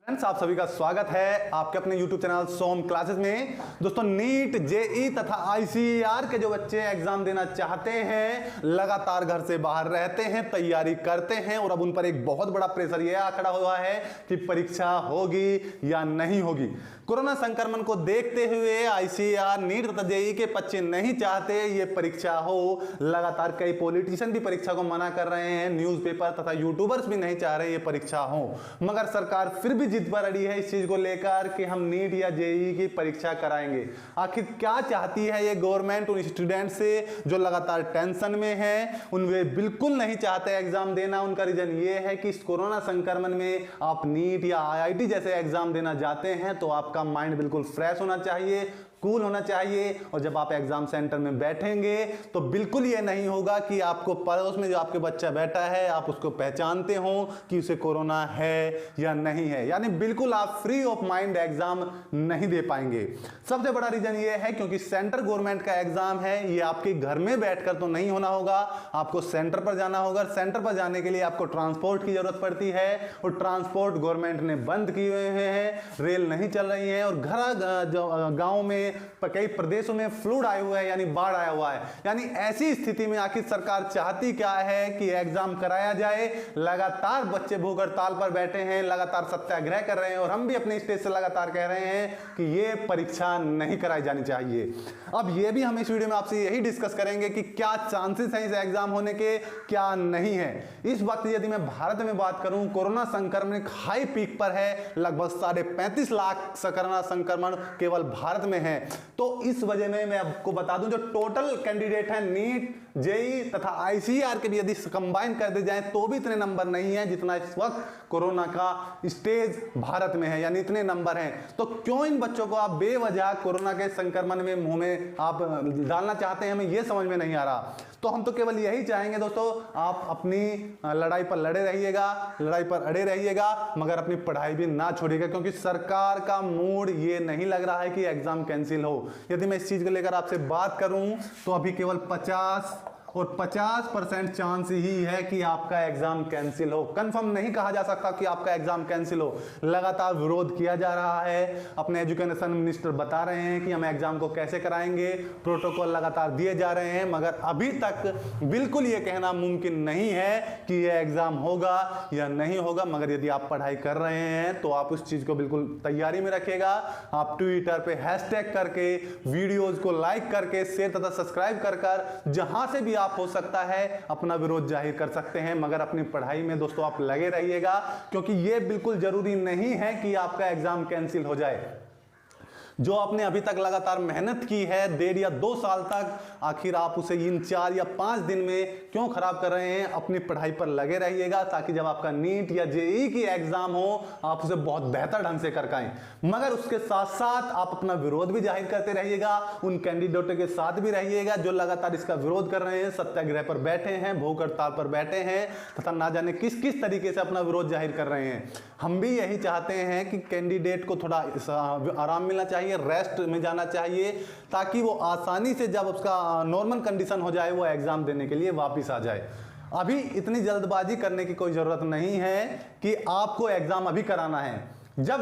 Friends, आप सभी का स्वागत है आपके अपने YouTube चैनल सोम क्लासेस में। दोस्तों, नीट, जेई तथा आईसीआर के जो बच्चे एग्जाम देना चाहते हैं, लगातार घर से बाहर रहते हैं, तैयारी करते हैं और अब उन पर एक बहुत बड़ा प्रेशर यह आ खड़ा हुआ है कि परीक्षा होगी या नहीं होगी। कोरोना संक्रमण को देखते हुए आईसीआर, नीट तथा जेई के बच्चे नहीं चाहते ये परीक्षा हो। लगातार कई पॉलिटिशियन भी परीक्षा को मना कर रहे हैं, न्यूज़पेपर तथा यूट्यूबर्स भी नहीं चाह रहे ये परीक्षा हो, मगर सरकार फिर भी जिद पर अड़ी है इस चीज को लेकर कि हम नीट या जेई की परीक्षा कराएंगे। आखिर क्या चाहती है ये गवर्नमेंट उन स्टूडेंट से जो लगातार टेंशन में है? वे बिल्कुल नहीं चाहते एग्जाम देना। उनका रीजन ये है कि इस कोरोना संक्रमण में आप नीट या आईआईटी जैसे एग्जाम देना जाते हैं तो आपका माइंड बिल्कुल फ्रेश होना चाहिए, कूल होना चाहिए, और जब आप एग्जाम सेंटर में बैठेंगे तो बिल्कुल ये नहीं होगा कि आपको पड़ोस में जो आपके बच्चा बैठा है आप उसको पहचानते हो कि उसे कोरोना है या नहीं है। यानी बिल्कुल आप फ्री ऑफ माइंड एग्जाम नहीं दे पाएंगे। सबसे बड़ा रीजन ये है क्योंकि सेंटर गवर्नमेंट का एग्जाम है, ये आपके घर में बैठकर तो नहीं होना होगा, आपको सेंटर पर जाना होगा। सेंटर पर जाने के लिए आपको ट्रांसपोर्ट की जरूरत पड़ती है और ट्रांसपोर्ट गवर्नमेंट ने बंद किए हुए हैं, रेल नहीं चल रही है और गांव में कई प्रदेशों में फ्लूड आए हुए हैं, यानी बाढ़ आया हुआ है। यानी ऐसी स्थिति में आखिर सरकार चाहती क्या है कि एग्जाम कराया जाए। लगातार बच्चे भूख हड़ताल पर बैठे हैं, लगातार सत्याग्रह कर रहे हैं और हम भी अपने स्टेज से लगातार कह रहे हैं कि ये परीक्षा नहीं कराई जानी चाहिए। अब ये भी हम इस वीडियो में आपसे यही डिस्कस करेंगे कि क्या चांसेस हैं इस एग्जाम होने के, क्या नहीं है। इस वक्त यदि मैं भारत में बात करूं, कोरोना संक्रमण एक हाई पीक पर है, लगभग 35.5 लाख कोरोना संक्रमण केवल भारत में है। तो इस वजह में मैं आपको बता दूं जो टोटल कैंडिडेट हैं नीट, जेई तथा आईसीआर के भी यदि कंबाइन कर दे जाए तो भी इतने नंबर नहीं है जितना इस वक्त कोरोना का स्टेज भारत में है, यानी इतने नंबर हैं। तो क्यों इन बच्चों को आप बेवजह कोरोना के संक्रमण में मुंह में आप डालना चाहते हैं, हमें यह समझ में नहीं आ रहा। तो हम तो केवल यही चाहेंगे दोस्तों, आप अपनी लड़ाई पर लड़े रहिएगा, लड़ाई पर अड़े रहिएगा, मगर अपनी पढ़ाई भी ना छोड़िएगा, क्योंकि सरकार का मूड ये नहीं लग रहा है कि एग्जाम कैंसिल हो। यदि मैं इस चीज को लेकर आपसे बात करूं तो अभी केवल 50% चांस ही है कि आपका एग्जाम कैंसिल हो। कंफर्म नहीं कहा जा सकता कि आपका एग्जाम कैंसिल हो। लगातार विरोध किया जा रहा है, अपने एजुकेशन मिनिस्टर बता रहे हैं कि हम एग्जाम को कैसे कराएंगे, प्रोटोकॉल लगातार दिए जा रहे हैं, मगर अभी तक बिल्कुल ये कहना मुमकिन नहीं है कि ये एग्जाम होगा या नहीं होगा। मगर यदि आप पढ़ाई कर रहे हैं तो आप उस चीज को बिल्कुल तैयारी में रखिएगा। आप ट्विटर पे हैशटैग करके, वीडियोज को लाइक करके, शेयर तथा सब्सक्राइब कर जहां से भी आप हो सकता है अपना विरोध जाहिर कर सकते हैं, मगर अपनी पढ़ाई में दोस्तों आप लगे रहिएगा, क्योंकि यह बिल्कुल जरूरी नहीं है कि आपका एग्जाम कैंसिल हो जाए। जो आपने अभी तक लगातार मेहनत की है 1.5 या 2 साल तक, आखिर आप उसे इन 4 या 5 दिन में क्यों खराब कर रहे हैं? अपनी पढ़ाई पर लगे रहिएगा ताकि जब आपका नीट या जेई की एग्जाम हो आप उसे बहुत बेहतर ढंग से कर पाएं। मगर उसके साथ साथ आप अपना विरोध भी जाहिर करते रहिएगा, उन कैंडिडेटों के साथ भी रहिएगा जो लगातार इसका विरोध कर रहे हैं, सत्याग्रह पर बैठे हैं, भूख हड़ताल पर बैठे हैं तथा ना जाने किस किस तरीके से अपना विरोध जाहिर कर रहे हैं। हम भी यही चाहते हैं कि कैंडिडेट को थोड़ा आराम मिलना चाहिए, रेस्ट में जाना चाहिए, ताकि वो आसानी से जब उसका नॉर्मल कंडीशन हो जाए वो एग्जाम देने के लिए वापस आ जाए। अभी इतनी जल्दबाजी करने की कोई जरूरत नहीं है कि आपको एग्जाम अभी कराना है। जब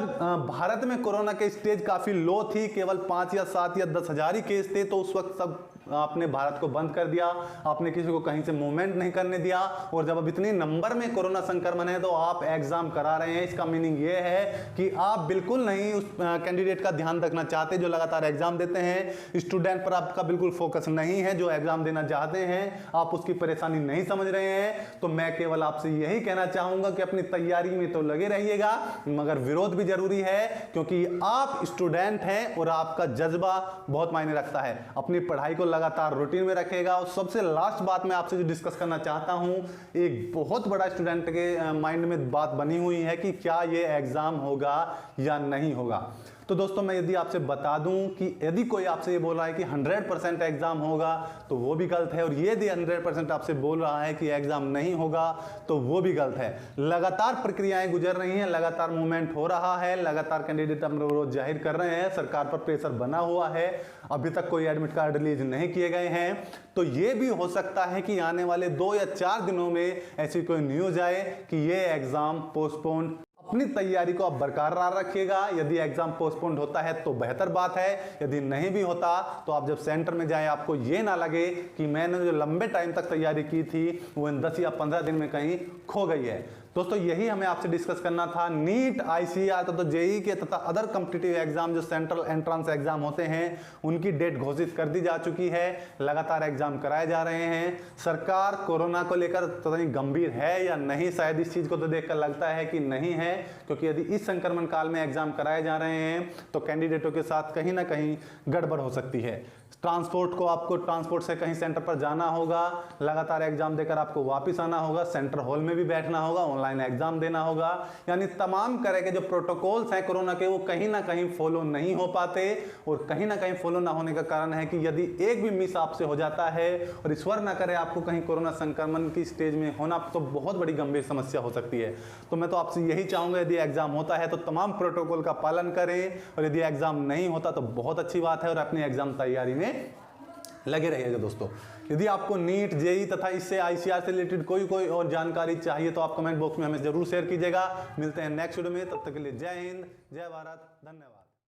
भारत में कोरोना के स्टेज काफी लो थी, केवल 5 या 7 या 10 हजार ही केस थे, तो उस वक्त सब आपने भारत को बंद कर दिया, आपने किसी को कहीं से मूवमेंट नहीं करने दिया। और जब अब इतने नंबर में कोरोना संक्रमण है तो आप एग्जाम करा रहे हैं, इसका मीनिंग ये है कि आप बिल्कुल नहीं उस कैंडिडेट का ध्यान रखना चाहते जो लगातार एग्जाम देते हैं। स्टूडेंट पर आपका बिल्कुल फोकस नहीं है जो एग्जाम देना चाहते हैं, आप उसकी परेशानी नहीं समझ रहे हैं। तो मैं केवल आपसे यही कहना चाहूंगा कि अपनी तैयारी में तो लगे रहिएगा, मगर विरोध भी जरूरी है, क्योंकि आप स्टूडेंट हैं और आपका जज्बा बहुत मायने रखता है। अपनी पढ़ाई को लगातार रूटीन में रखेगा। और सबसे लास्ट बात मैं आपसे जो डिस्कस करना चाहता हूं, एक बहुत बड़ा स्टूडेंट के माइंड में बात बनी हुई है कि क्या ये एग्जाम होगा या नहीं होगा। तो दोस्तों, मैं यदि आपसे बता दूं कि यदि कोई आपसे ये बोल रहा है कि 100% एग्जाम होगा तो वो भी गलत है, और यदि 100% आपसे बोल रहा है कि एग्जाम नहीं होगा तो वो भी गलत है। लगातार प्रक्रियाएं गुजर रही हैं, लगातार मूवमेंट हो रहा है, लगातार कैंडिडेट अपना विरोध जाहिर कर रहे हैं, सरकार पर प्रेशर बना हुआ है, अभी तक कोई एडमिट कार्ड रिलीज नहीं किए गए हैं। तो ये भी हो सकता है कि आने वाले 2 या 4 दिनों में ऐसी कोई न्यूज आए कि ये एग्जाम पोस्टपोन अपनी तैयारी को आप बरकरार रखिएगा। यदि एग्जाम पोस्टपोन्ड होता है तो बेहतर बात है, यदि नहीं भी होता तो आप जब सेंटर में जाए आपको ये ना लगे कि मैंने जो लंबे टाइम तक तैयारी की थी वो इन 10 या 15 दिन में कहीं खो गई है। दोस्तों यही हमें आपसे डिस्कस करना था। नीट, आईसीआर तो जेईई के तथा अदर कॉम्पिटिटिव एग्जाम जो सेंट्रल एंट्रेंस एग्जाम होते हैं उनकी डेट घोषित कर दी जा चुकी है, लगातार एग्जाम कराए जा रहे हैं। सरकार कोरोना को लेकर पता नहीं गंभीर है या नहीं, शायद इस चीज को तो देखकर लगता है कि नहीं है, क्योंकि यदि इस संक्रमण काल में एग्जाम कराए जा रहे हैं तो कैंडिडेटों के साथ कहीं ना कहीं गड़बड़ हो सकती है। ट्रांसपोर्ट को आपको ट्रांसपोर्ट से कहीं सेंटर पर जाना होगा, लगातार एग्जाम देकर आपको वापस आना होगा, सेंटर हॉल में भी बैठना होगा, ऑनलाइन एग्जाम देना होगा, यानी तमाम तरह के जो प्रोटोकॉल्स हैं कोरोना के वो कहीं ना कहीं फॉलो नहीं हो पाते। और कहीं ना कहीं फॉलो ना होने का कारण है कि यदि एक भी मिस आपसे हो जाता है और ईश्वर ना करे आपको कहीं कोरोना संक्रमण की स्टेज में होना, तो बहुत बड़ी गंभीर समस्या हो सकती है। तो मैं तो आपसे यही चाहूंगा यदि एग्जाम होता है तो तमाम प्रोटोकॉल का पालन करें, और यदि एग्जाम नहीं होता तो बहुत अच्छी बात है और अपनी एग्जाम तैयारी में लगे रहिएगा। दोस्तों यदि आपको नीट, जेईई तथा इससे आईसीआर से रिलेटेड कोई और जानकारी चाहिए तो आप कमेंट बॉक्स में हमें जरूर शेयर कीजिएगा। मिलते हैं नेक्स्ट वीडियो में, तब तक के लिए जय हिंद, जय भारत, धन्यवाद।